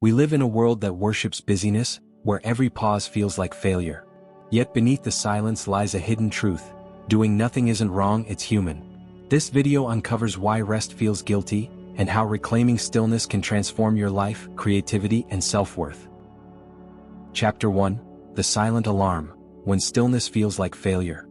We live in a world that worships busyness, where every pause feels like failure. Yet beneath the silence lies a hidden truth. Doing nothing isn't wrong, it's human. This video uncovers why rest feels guilty, and how reclaiming stillness can transform your life, creativity, and self-worth. Chapter 1: The Silent Alarm, When Stillness Feels Like Failure.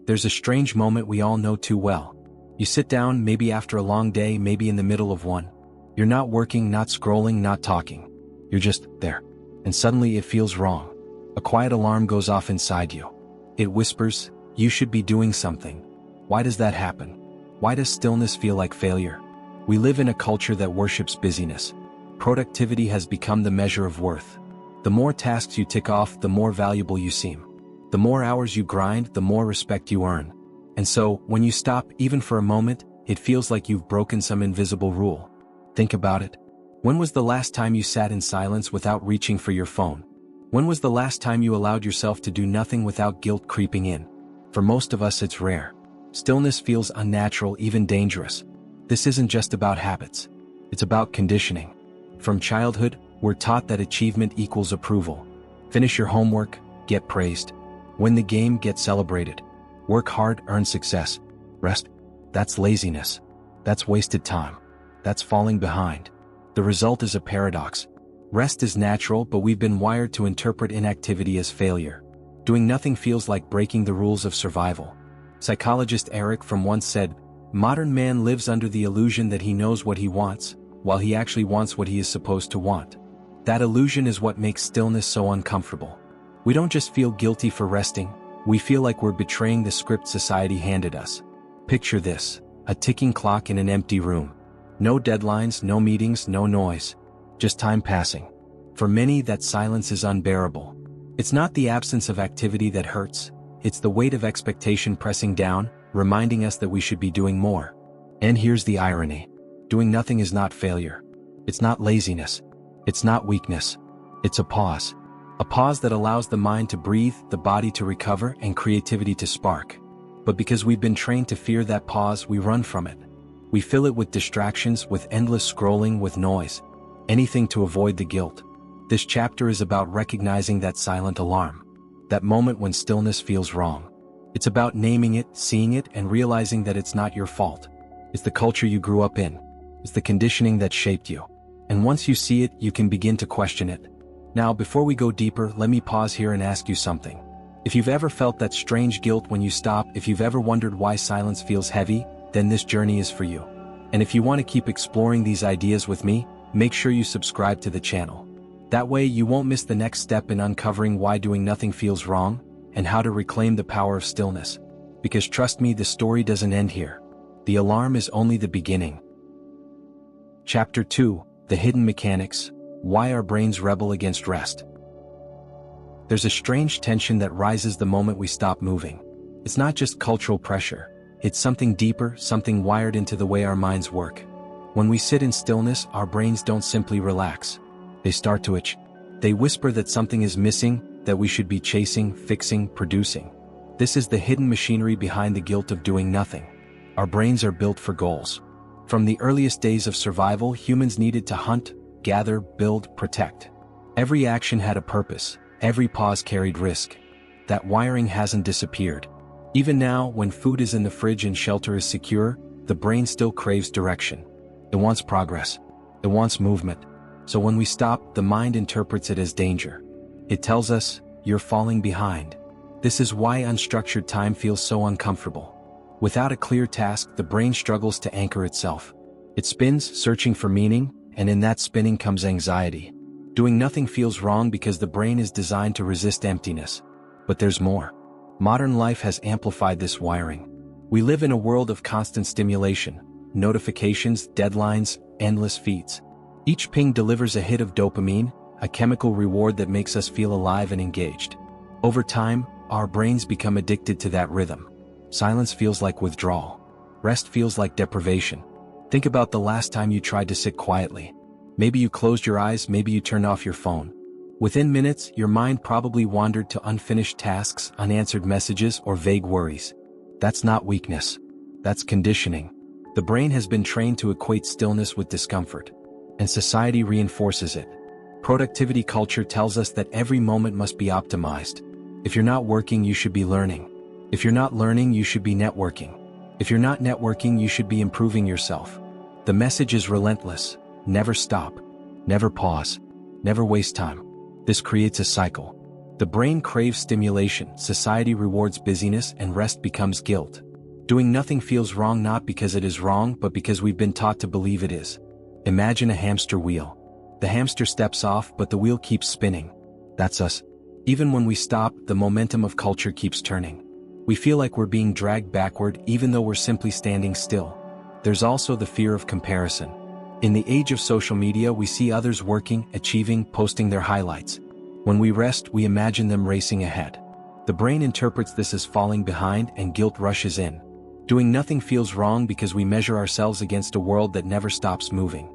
There's a strange moment we all know too well. You sit down, maybe after a long day, maybe in the middle of one. You're not working, not scrolling, not talking. You're just there. And suddenly it feels wrong. A quiet alarm goes off inside you. It whispers, "You should be doing something." Why does that happen? Why does stillness feel like failure? We live in a culture that worships busyness. Productivity has become the measure of worth. The more tasks you tick off, the more valuable you seem. The more hours you grind, the more respect you earn. And so, when you stop, even for a moment, it feels like you've broken some invisible rule. Think about it. When was the last time you sat in silence without reaching for your phone? When was the last time you allowed yourself to do nothing without guilt creeping in? For most of us, it's rare. Stillness feels unnatural, even dangerous. This isn't just about habits. It's about conditioning. From childhood, we're taught that achievement equals approval. Finish your homework, get praised. Win the game, get celebrated. Work hard, earn success. Rest? That's laziness. That's wasted time. That's falling behind. The result is a paradox. Rest is natural, but we've been wired to interpret inactivity as failure. Doing nothing feels like breaking the rules of survival. Psychologist Eric Fromm once said, "Modern man lives under the illusion that he knows what he wants, while he actually wants what he is supposed to want." That illusion is what makes stillness so uncomfortable. We don't just feel guilty for resting, we feel like we're betraying the script society handed us. Picture this: a ticking clock in an empty room. No deadlines, no meetings, no noise. Just time passing. For many, that silence is unbearable. It's not the absence of activity that hurts, it's the weight of expectation pressing down, reminding us that we should be doing more. And here's the irony. Doing nothing is not failure. It's not laziness. It's not weakness. It's a pause. A pause that allows the mind to breathe, the body to recover, and creativity to spark. But because we've been trained to fear that pause, we run from it. We fill it with distractions, with endless scrolling, with noise. Anything to avoid the guilt. This chapter is about recognizing that silent alarm. That moment when stillness feels wrong. It's about naming it, seeing it, and realizing that it's not your fault. It's the culture you grew up in. It's the conditioning that shaped you. And once you see it, you can begin to question it. Now, before we go deeper, let me pause here and ask you something. If you've ever felt that strange guilt when you stop, if you've ever wondered why silence feels heavy, then this journey is for you. And if you want to keep exploring these ideas with me, make sure you subscribe to the channel. That way you won't miss the next step in uncovering why doing nothing feels wrong, and how to reclaim the power of stillness. Because trust me, the story doesn't end here. The alarm is only the beginning. Chapter 2: The Hidden Mechanics, Why Our Brains Rebel Against Rest. There's a strange tension that rises the moment we stop moving. It's not just cultural pressure. It's something deeper, something wired into the way our minds work. When we sit in stillness, our brains don't simply relax. They start to itch. They whisper that something is missing, that we should be chasing, fixing, producing. This is the hidden machinery behind the guilt of doing nothing. Our brains are built for goals. From the earliest days of survival, humans needed to hunt, gather, build, protect. Every action had a purpose. Every pause carried risk. That wiring hasn't disappeared. Even now, when food is in the fridge and shelter is secure, the brain still craves direction. It wants progress. It wants movement. So when we stop, the mind interprets it as danger. It tells us, "You're falling behind." This is why unstructured time feels so uncomfortable. Without a clear task, the brain struggles to anchor itself. It spins, searching for meaning, and in that spinning comes anxiety. Doing nothing feels wrong because the brain is designed to resist emptiness. But there's more. Modern life has amplified this wiring. We live in a world of constant stimulation. Notifications, deadlines, endless feeds. Each ping delivers a hit of dopamine, a chemical reward that makes us feel alive and engaged. Over time, our brains become addicted to that rhythm. Silence feels like withdrawal. Rest feels like deprivation. Think about the last time you tried to sit quietly. Maybe you closed your eyes, maybe you turned off your phone. Within minutes, your mind probably wandered to unfinished tasks, unanswered messages, or vague worries. That's not weakness. That's conditioning. The brain has been trained to equate stillness with discomfort. and society reinforces it. Productivity culture tells us that every moment must be optimized. If you're not working, you should be learning. If you're not learning, you should be networking. If you're not networking, you should be improving yourself. The message is relentless. Never stop. Never pause. Never waste time. This creates a cycle. The brain craves stimulation, society rewards busyness, and rest becomes guilt. Doing nothing feels wrong not because it is wrong, but because we've been taught to believe it is. Imagine a hamster wheel. The hamster steps off, but the wheel keeps spinning. That's us. Even when we stop, the momentum of culture keeps turning. We feel like we're being dragged backward even though we're simply standing still. There's also the fear of comparison. In the age of social media, we see others working, achieving, posting their highlights. When we rest, we imagine them racing ahead. The brain interprets this as falling behind, and guilt rushes in. Doing nothing feels wrong because we measure ourselves against a world that never stops moving.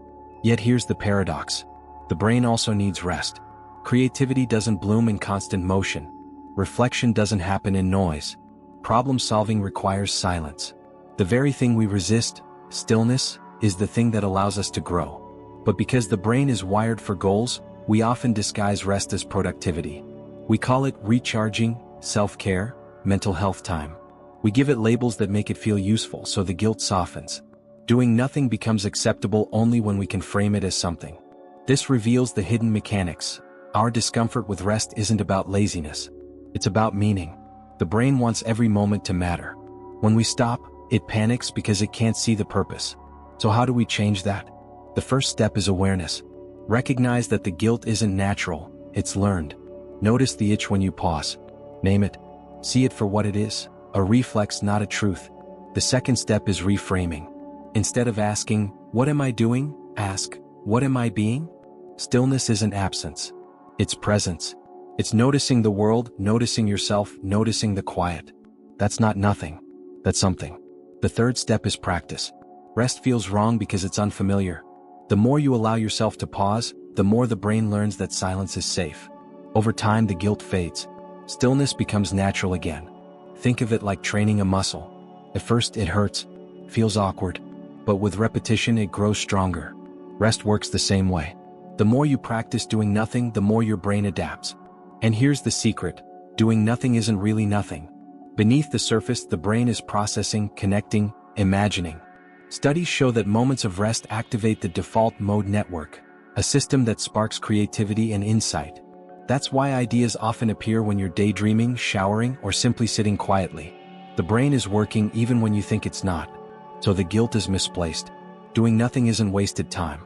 Yet here's the paradox. The brain also needs rest. Creativity doesn't bloom in constant motion. Reflection doesn't happen in noise. Problem-solving requires silence. The very thing we resist, stillness, is the thing that allows us to grow. But because the brain is wired for goals, we often disguise rest as productivity. We call it recharging, self-care, mental health time. We give it labels that make it feel useful, so the guilt softens. Doing nothing becomes acceptable only when we can frame it as something. This reveals the hidden mechanics. Our discomfort with rest isn't about laziness. It's about meaning. The brain wants every moment to matter. When we stop, it panics because it can't see the purpose. So how do we change that? The first step is awareness. Recognize that the guilt isn't natural, it's learned. Notice the itch when you pause. Name it. See it for what it is, a reflex, not a truth. The second step is reframing. Instead of asking, "What am I doing?" ask, "What am I being?" Stillness isn't absence. It's presence. It's noticing the world, noticing yourself, noticing the quiet. That's not nothing. That's something. The third step is practice. Rest feels wrong because it's unfamiliar. The more you allow yourself to pause, the more the brain learns that silence is safe. Over time, the guilt fades. Stillness becomes natural again. Think of it like training a muscle. At first, it hurts, feels awkward, but with repetition, it grows stronger. Rest works the same way. The more you practice doing nothing, the more your brain adapts. And here's the secret. Doing nothing isn't really nothing. Beneath the surface, the brain is processing, connecting, imagining. Studies show that moments of rest activate the default mode network, a system that sparks creativity and insight. That's why ideas often appear when you're daydreaming, showering, or simply sitting quietly. The brain is working even when you think it's not. So the guilt is misplaced. Doing nothing isn't wasted time.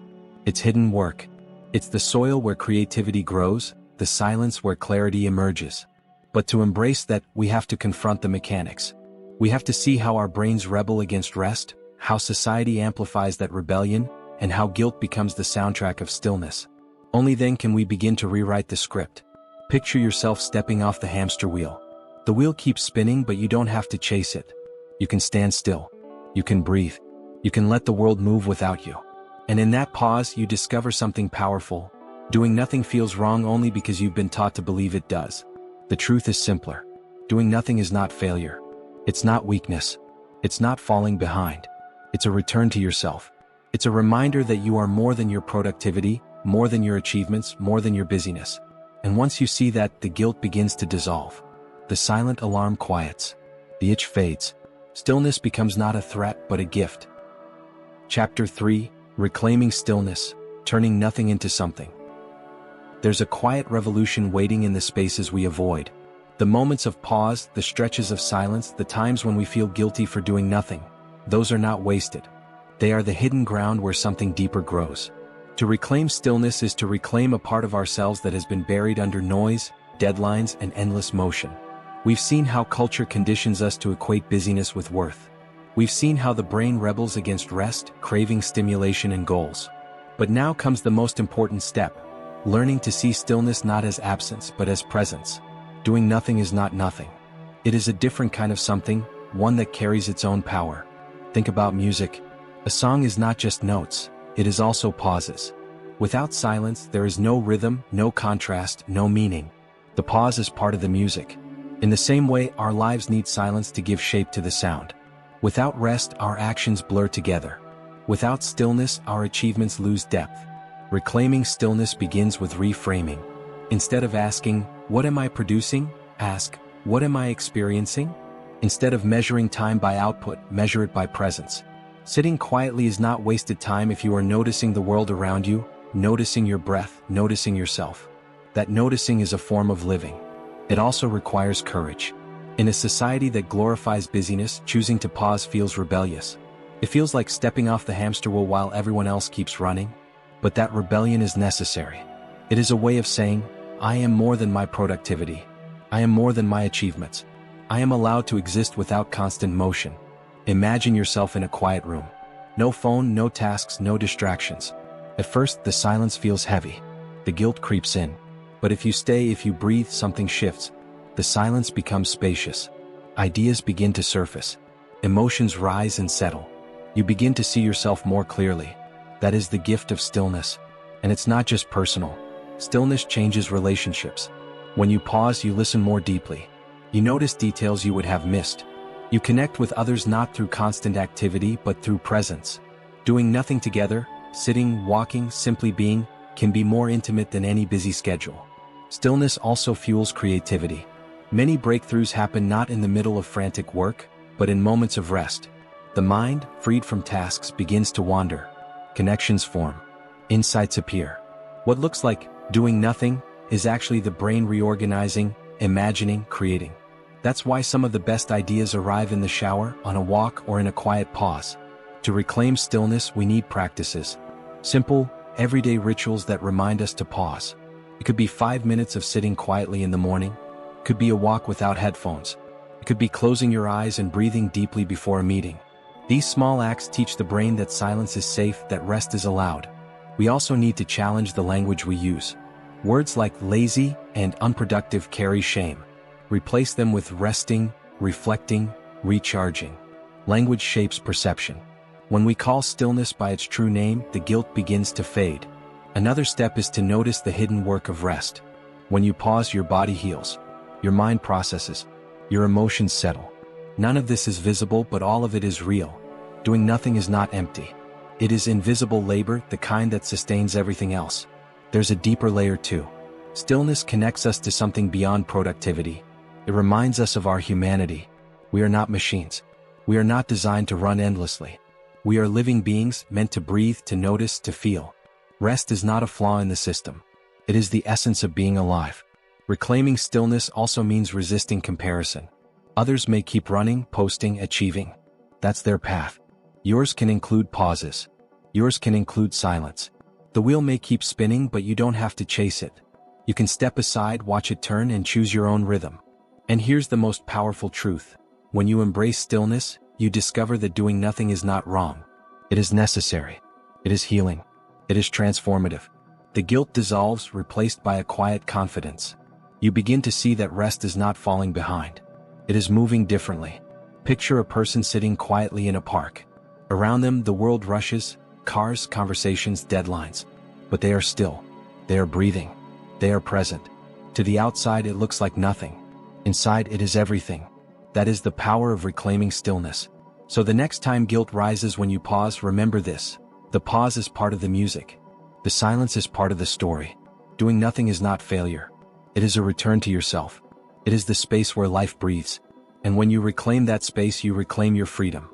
It's hidden work. It's the soil where creativity grows, the silence where clarity emerges. But to embrace that, we have to confront the mechanics. We have to see how our brains rebel against rest, how society amplifies that rebellion, and how guilt becomes the soundtrack of stillness. Only then can we begin to rewrite the script. Picture yourself stepping off the hamster wheel. The wheel keeps spinning, but you don't have to chase it. You can stand still. You can breathe. You can let the world move without you. And in that pause, you discover something powerful. Doing nothing feels wrong only because you've been taught to believe it does. The truth is simpler. Doing nothing is not failure. It's not weakness. It's not falling behind. It's a return to yourself. It's a reminder that you are more than your productivity, more than your achievements, more than your busyness. And once you see that, the guilt begins to dissolve. The silent alarm quiets. The itch fades. Stillness becomes not a threat, but a gift. Chapter 3: Reclaiming Stillness, Turning Nothing into Something. There's a quiet revolution waiting in the spaces we avoid. The moments of pause, the stretches of silence, the times when we feel guilty for doing nothing. Those are not wasted. They are the hidden ground where something deeper grows. To reclaim stillness is to reclaim a part of ourselves that has been buried under noise, deadlines, and endless motion. We've seen how culture conditions us to equate busyness with worth. We've seen how the brain rebels against rest, craving stimulation and goals. But now comes the most important step. Learning to see stillness not as absence but as presence. Doing nothing is not nothing. It is a different kind of something, one that carries its own power. Think about music. A song is not just notes, it is also pauses. Without silence, there is no rhythm, no contrast, no meaning. The pause is part of the music. In the same way, our lives need silence to give shape to the sound. Without rest, our actions blur together. Without stillness, our achievements lose depth. Reclaiming stillness begins with reframing. Instead of asking, "What am I producing?" ask, "What am I experiencing?" Instead of measuring time by output, measure it by presence. Sitting quietly is not wasted time if you are noticing the world around you, noticing your breath, noticing yourself. That noticing is a form of living. It also requires courage. In a society that glorifies busyness, choosing to pause feels rebellious. It feels like stepping off the hamster wheel while everyone else keeps running. But that rebellion is necessary. It is a way of saying, "I am more than my productivity. I am more than my achievements. I am allowed to exist without constant motion." Imagine yourself in a quiet room. No phone, no tasks, no distractions. At first, the silence feels heavy. The guilt creeps in. But if you stay, if you breathe, something shifts. The silence becomes spacious. Ideas begin to surface. Emotions rise and settle. You begin to see yourself more clearly. That is the gift of stillness. And it's not just personal. Stillness changes relationships. When you pause, you listen more deeply. You notice details you would have missed. You connect with others not through constant activity but through presence. Doing nothing together, sitting, walking, simply being, can be more intimate than any busy schedule. Stillness also fuels creativity. Many breakthroughs happen not in the middle of frantic work, but in moments of rest. The mind, freed from tasks, begins to wander. Connections form. Insights appear. What looks like doing nothing is actually the brain reorganizing, imagining, creating. That's why some of the best ideas arrive in the shower, on a walk, or in a quiet pause. To reclaim stillness, we need practices. Simple, everyday rituals that remind us to pause. It could be 5 minutes of sitting quietly in the morning. It could be a walk without headphones. It could be closing your eyes and breathing deeply before a meeting. These small acts teach the brain that silence is safe, that rest is allowed. We also need to challenge the language we use. Words like lazy and unproductive carry shame. Replace them with resting, reflecting, recharging. Language shapes perception. When we call stillness by its true name, the guilt begins to fade. Another step is to notice the hidden work of rest. When you pause, your body heals. Your mind processes. Your emotions settle. None of this is visible, but all of it is real. Doing nothing is not empty. It is invisible labor, the kind that sustains everything else. There's a deeper layer too. Stillness connects us to something beyond productivity. It reminds us of our humanity. We are not machines. We are not designed to run endlessly. We are living beings, meant to breathe, to notice, to feel. Rest is not a flaw in the system. It is the essence of being alive. Reclaiming stillness also means resisting comparison. Others may keep running, posting, achieving. That's their path. Yours can include pauses. Yours can include silence. The wheel may keep spinning, but you don't have to chase it. You can step aside, watch it turn, and choose your own rhythm. And here's the most powerful truth. When you embrace stillness, you discover that doing nothing is not wrong. It is necessary. It is healing. It is transformative. The guilt dissolves, replaced by a quiet confidence. You begin to see that rest is not falling behind. It is moving differently. Picture a person sitting quietly in a park. Around them, the world rushes, cars, conversations, deadlines. But they are still. They are breathing. They are present. To the outside, it looks like nothing. Inside, it is everything. That is the power of reclaiming stillness. So the next time guilt rises when you pause, remember this. The pause is part of the music. The silence is part of the story. Doing nothing is not failure. It is a return to yourself. It is the space where life breathes. And when you reclaim that space, you reclaim your freedom.